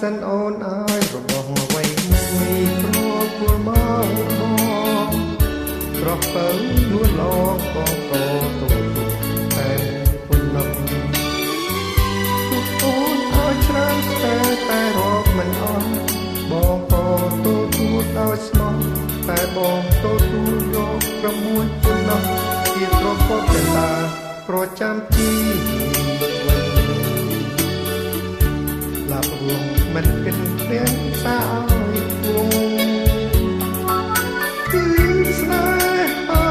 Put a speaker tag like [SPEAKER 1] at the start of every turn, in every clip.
[SPEAKER 1] សិនអូនអើយរបស់អ្វីមួយព្រោះគួរមកបងប្រោះទៅលួនឡងបងក៏ទូតែពុនលំទុកអូនអើយច្រើនតែរកមិនអន់បងក៏ទូដោយស្មោះតែបងទូយក6ពុនលំជាត្រកកតែតាប្រចាំជីលាប់រួមមិនគិតព្រៀងសាឲ្យគួងគឺស្នេហា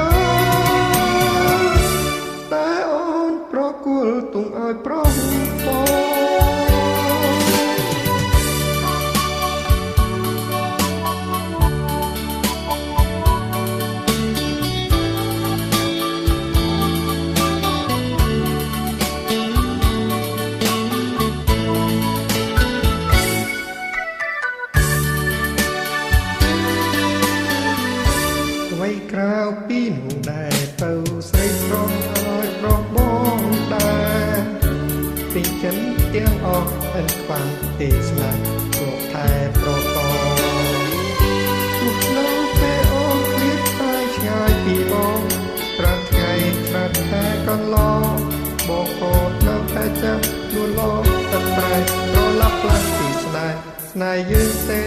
[SPEAKER 1] តែអូនប្រគល់ទុំឲ្យប្រុសបងក្រៅពីនោះដែរទៅស្រីស្រងឲ្យប្រុសបងដែរពីចិនទាំងអស់អិនខ្វាំងទេស្នាព្រោះថែប្រកទោះនៅពេលអូនឃ្លាតតែឆ្ងាយពីបងប្រាំថ្ងៃត្រាត់តែកន្លងបងក៏នៅតែចាំលួនឡងទឹកប្រែរលាប់ផ្លាស់ពីស្នេហ៍យើងទេ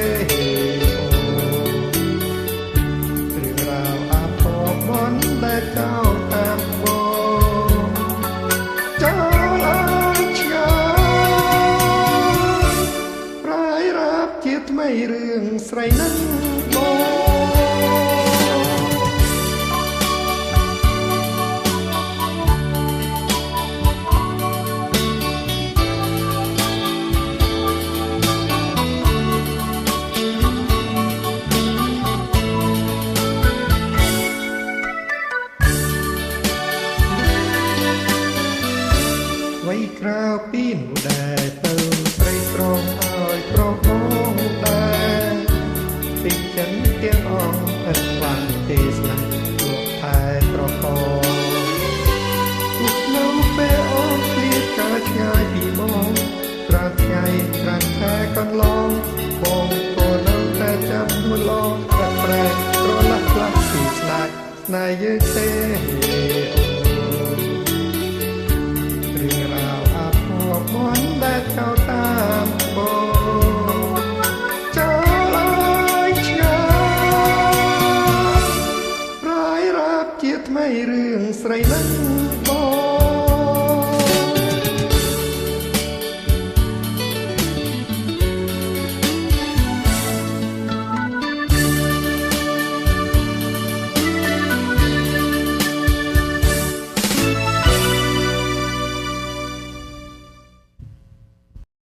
[SPEAKER 1] ដែលចោលតាមបងចោលអើយឆ្ងាយរាយរាប់ជាថ្មីរឿងស្រីនឹងបងវ័យក្រៅពីនោះដែរទៅស្រីស្រងឲ្យប្រុសបងដែរពីចិនទាំងអស់ឥតខ្លាំងទេស្នាលោកថែប្រកទុកនៅពេលអូនឃ្លាតកាលឆ្ងាយពីបងត្រាថ្ងៃត្រាខែកន្លងបងក៏នៅតែចាំលួនឡងតែប្រែត្រឡប់ផ្លាស់ពីស្នេហ៍យើងទេមនដែលចោលតាមបងចោលអើយឆ្ងាយរាយរាប់ជាថ្មីរឿងស្រីនឹង